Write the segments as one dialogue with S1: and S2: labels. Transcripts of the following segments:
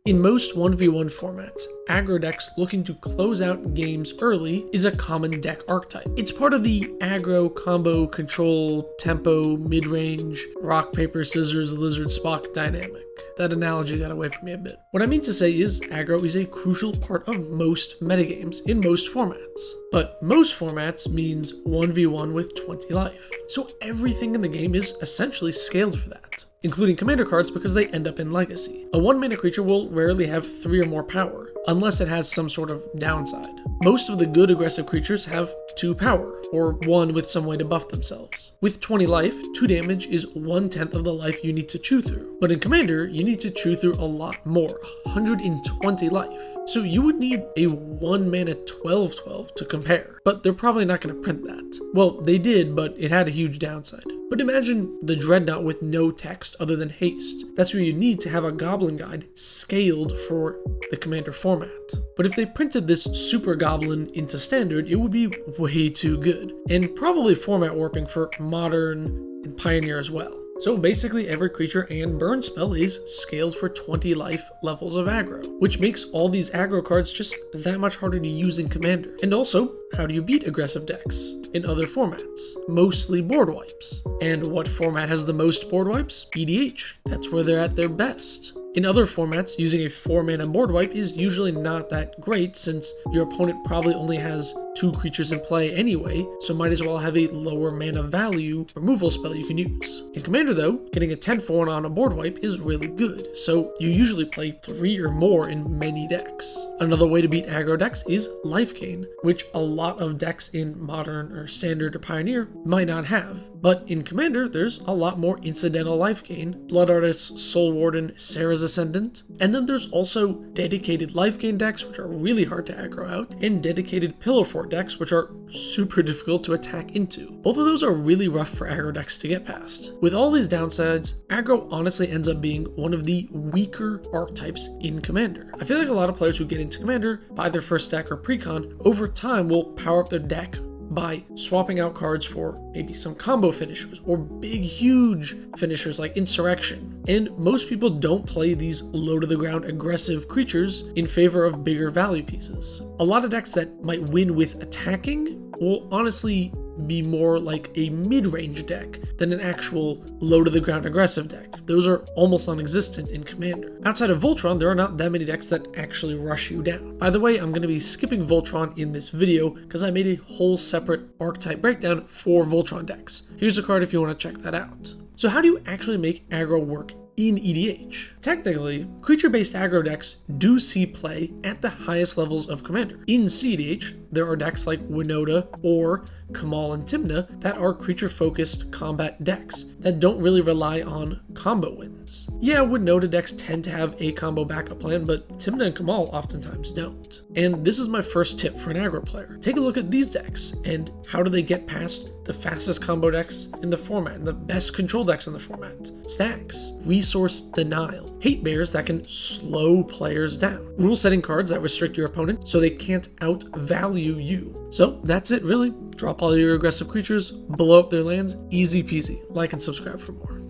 S1: In most 1v1 formats, aggro decks looking to close out games early is a common deck archetype. It's part of the aggro combo control tempo mid-range rock paper scissors lizard Spock dynamic. That analogy got away from me a bit. What I mean to say is aggro is a crucial part of most metagames in most formats. But most formats means 1v1 with 20 life. So everything in the game is essentially scaled for that, including commander cards because they end up in Legacy. A 1-mana creature will rarely have 3 or more power, unless it has some sort of downside. Most of the good aggressive creatures have 2 power, or 1 with some way to buff themselves. With 20 life, 2 damage is 1/10 of the life you need to chew through. But in Commander, you need to chew through a lot more, 120 life. So you would need a 1-mana 12/12 to compare, but they're probably not going to print that. Well, they did, but it had a huge downside. But imagine the Dreadnought with no text other than haste. That's where you need to have a Goblin Guide scaled for the Commander format. But if they printed this Super Goblin into Standard, it would be way too good, and probably format warping for Modern and Pioneer as well. So basically every creature and burn spell is scaled for 20 life levels of aggro, which makes all these aggro cards just that much harder to use in Commander. And also, how do you beat aggressive decks in other formats? Mostly board wipes. And what format has the most board wipes? EDH. That's where they're at their best. In other formats, using a 4-mana board wipe is usually not that great since your opponent probably only has 2 creatures in play anyway, so might as well have a lower mana value removal spell you can use. In Commander though, getting a 10-for-1 on a board wipe is really good, so you usually play 3 or more in many decks. Another way to beat aggro decks is life gain, which a lot of decks in Modern or Standard or Pioneer might not have. But in Commander, there's a lot more incidental life gain, Blood Artist, Soul Warden, Sarah's Ascendant, and then there's also dedicated life gain decks which are really hard to aggro out, and dedicated Pillar Fort decks which are super difficult to attack into. Both of those are really rough for aggro decks to get past. With all these downsides, aggro honestly ends up being one of the weaker archetypes in Commander. I feel like a lot of players who get into Commander, buy their first deck or precon, over time will power up their deck by swapping out cards for maybe some combo finishers or big huge finishers like Insurrection. And most people don't play these low to the ground aggressive creatures in favor of bigger value pieces. A lot of decks that might win with attacking will honestly be more like a mid-range deck than an actual low to the ground aggressive deck. Those are almost non-existent in Commander. Outside of Voltron, there are not that many decks that actually rush you down. By the way, I'm going to be skipping Voltron in this video because I made a whole separate archetype breakdown for Voltron decks. Here's a card if you want to check that out. So how do you actually make aggro work in EDH? Technically, creature-based aggro decks do see play at the highest levels of Commander. In CEDH, there are decks like Winota or Kamal and Tymna that are creature-focused combat decks that don't really rely on combo wins. Yeah, Winota decks tend to have a combo backup plan, but Tymna and Kamal oftentimes don't. And this is my first tip for an aggro player. Take a look at these decks, and how do they get past the fastest combo decks in the format, and the best control decks in the format? Stacks, resource denial, hate bears that can slow players down, rule setting cards that restrict your opponent so they can't outvalue you. So that's it really. Drop all your aggressive creatures, blow up their lands, easy peasy. Like and subscribe for more.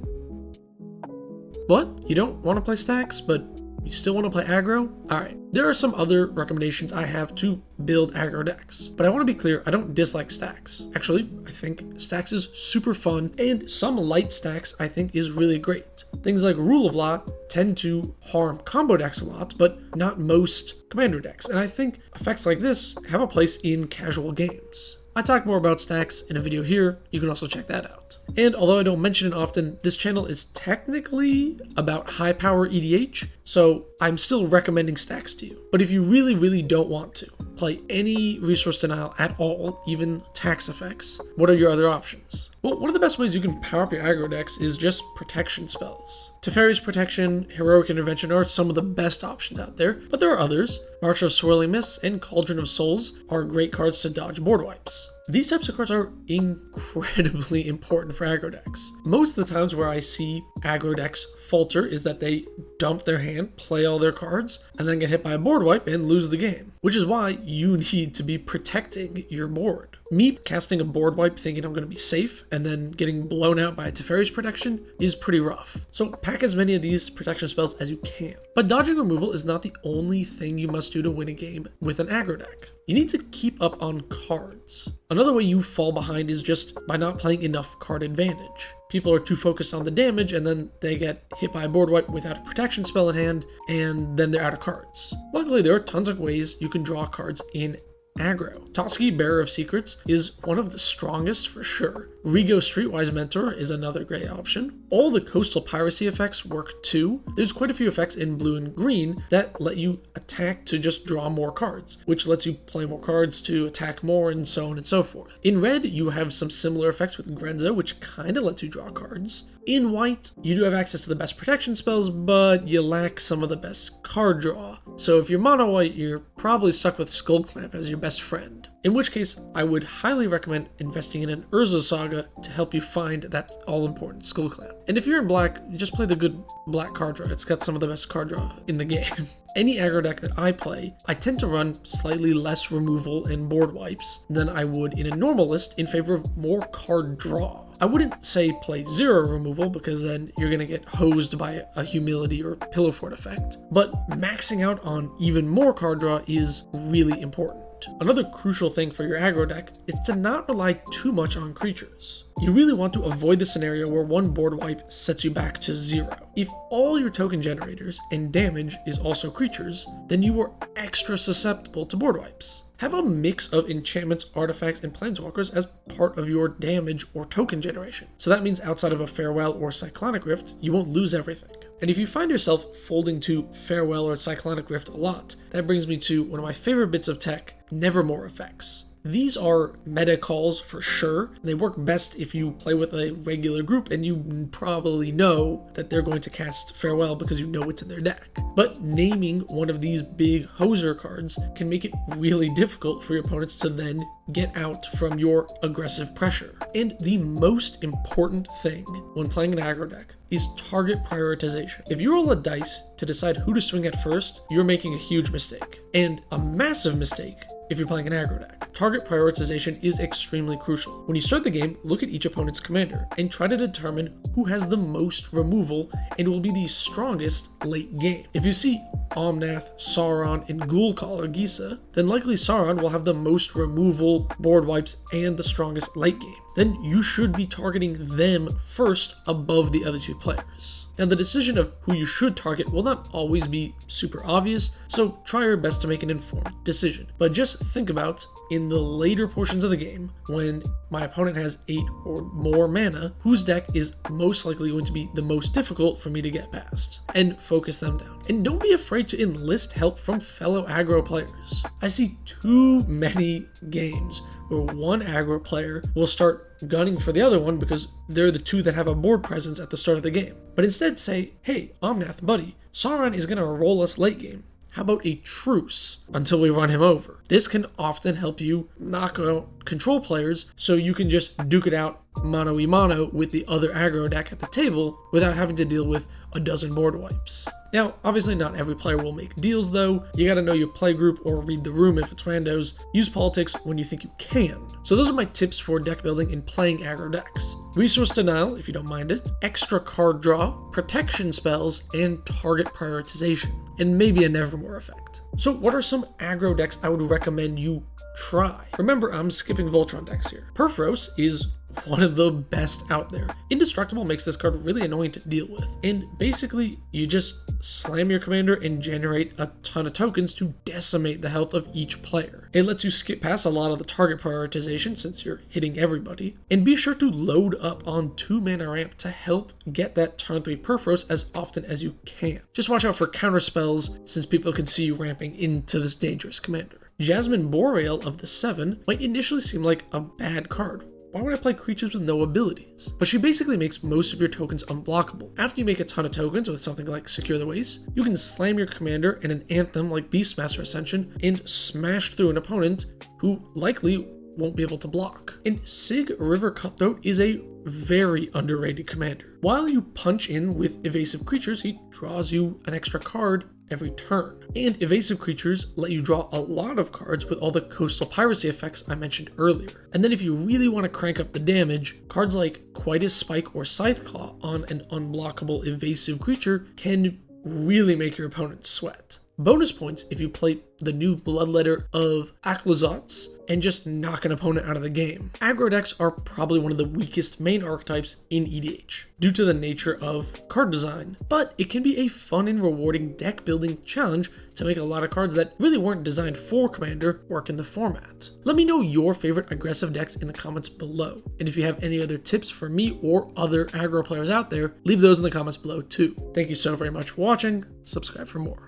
S1: What? You don't want to play stacks, but you still want to play aggro? Alright, there are some other recommendations I have to build aggro decks, but I want to be clear, I don't dislike stacks. Actually, I think stacks is super fun, and some light stacks I think is really great. Things like Rule of Law tend to harm combo decks a lot, but not most Commander decks, and I think effects like this have a place in casual games. I talk more about stacks in a video here, you can also check that out. And although I don't mention it often, this channel is technically about high power EDH, so I'm still recommending stacks to you. But if you really don't want to play any resource denial at all, even tax effects, what are your other options? Well, one of the best ways you can power up your aggro decks is just protection spells. Teferi's Protection, Heroic Intervention are some of the best options out there, but there are others. March of Swirling Mists and Cauldron of Souls are great cards to dodge board wipes. These types of cards are incredibly important for aggro decks. Most of the times where I see aggro decks falter is that they dump their hand, play all their cards, and then get hit by a board wipe and lose the game. Which is why you need to be protecting your board. Me casting a board wipe thinking I'm going to be safe and then getting blown out by a Teferi's protection is pretty rough. So pack as many of these protection spells as you can. But dodging removal is not the only thing you must do to win a game with an aggro deck. You need to keep up on cards. Another way you fall behind is just by not playing enough card advantage. People are too focused on the damage and then they get hit by a board wipe without a protection spell in hand and then they're out of cards. Luckily, there are tons of ways you can draw cards in aggro. Toski, Bearer of Secrets, is one of the strongest for sure. Rigo, Streetwise Mentor is another great option. All the coastal piracy effects work too. There's quite a few effects in blue and green that let you attack to just draw more cards, which lets you play more cards to attack more and so on and so forth. In red, you have some similar effects with Grenzo, which kind of lets you draw cards. In white, you do have access to the best protection spells, but you lack some of the best card draw. So if you're mono white, you're probably stuck with Skull Clamp as your best friend. In which case, I would highly recommend investing in an Urza Saga to help you find that all-important Skull Clamp. And if you're in black, just play the good black card draw. It's got some of the best card draw in the game. Any aggro deck that I play, I tend to run slightly less removal and board wipes than I would in a normal list in favor of more card draw. I wouldn't say play 0 removal because then you're going to get hosed by a humility or pillow fort effect, but maxing out on even more card draw is really important. Another crucial thing for your aggro deck is to not rely too much on creatures. You really want to avoid the scenario where one board wipe sets you back to 0. If all your token generators and damage is also creatures, then you are extra susceptible to board wipes. Have a mix of enchantments, artifacts, and planeswalkers as part of your damage or token generation. So that means outside of a Farewell or Cyclonic Rift, you won't lose everything. And if you find yourself folding to Farewell or Cyclonic Rift a lot, that brings me to one of my favorite bits of tech, Nevermore effects. These are meta calls for sure. They work best if you play with a regular group and you probably know that they're going to cast Farewell because you know it's in their deck. But naming one of these big hoser cards can make it really difficult for your opponents to then get out from your aggressive pressure. And the most important thing when playing an aggro deck is target prioritization. If you roll a dice to decide who to swing at first, you're making a huge mistake. And a massive mistake if you're playing an aggro deck. Target prioritization is extremely crucial. When you start the game, look at each opponent's commander and try to determine who has the most removal and will be the strongest late game. If you see Omnath, Sauron, and Ghoulcaller Gisa, then likely Sauron will have the most removal, board wipes, and the strongest late game. Then you should be targeting them first above the other two players. Now the decision of who you should target will not always be super obvious, so try your best to make an informed decision. But just think about, in the later portions of the game, when my opponent has 8 or more mana, whose deck is most likely going to be the most difficult for me to get past, and focus them down. And don't be afraid to enlist help from fellow aggro players. I see too many games where one aggro player will start gunning for the other one because they're the two that have a board presence at the start of the game. But instead say, hey, Omnath buddy, Sauron is going to roll us late game. How about a truce until we run him over? This can often help you knock out control players so you can just duke it out mano-a-mano with the other aggro deck at the table without having to deal with a dozen board wipes. Now, obviously not every player will make deals though. You gotta know your play group or read the room if it's randos. Use politics when you think you can. So those are my tips for deck building and playing aggro decks. Resource denial, if you don't mind it, extra card draw, protection spells, and target prioritization, and maybe a Nevermore effect. So what are some aggro decks I would recommend you try? Remember, I'm skipping Voltron decks here. Perforos is one of the best out there. Indestructible makes this card really annoying to deal with. And basically, you just slam your commander and generate a ton of tokens to decimate the health of each player. It lets you skip past a lot of the target prioritization since you're hitting everybody. And be sure to load up on 2 mana ramp to help get that turn 3 Perforos as often as you can. Just watch out for counter spells since people can see you ramping into this dangerous commander. Jasmine Boreal of the 7 might initially seem like a bad card. Why would I play creatures with no abilities? But she basically makes most of your tokens unblockable. After you make a ton of tokens with something like Secure the Waste, you can slam your commander and an anthem like Beastmaster Ascension and smash through an opponent who likely won't be able to block. And Sig River Cutthroat is a very underrated commander. While you punch in with evasive creatures, he draws you an extra card every turn. And evasive creatures let you draw a lot of cards with all the coastal piracy effects I mentioned earlier. And then if you really want to crank up the damage, cards like Quietus Spike or Scytheclaw on an unblockable evasive creature can really make your opponent sweat. Bonus points if you play the new Bloodletter of Aklozots and just knock an opponent out of the game. Aggro decks are probably one of the weakest main archetypes in EDH due to the nature of card design, but it can be a fun and rewarding deck building challenge to make a lot of cards that really weren't designed for Commander work in the format. Let me know your favorite aggressive decks in the comments below, and if you have any other tips for me or other aggro players out there, leave those in the comments below too. Thank you so very much for watching, subscribe for more.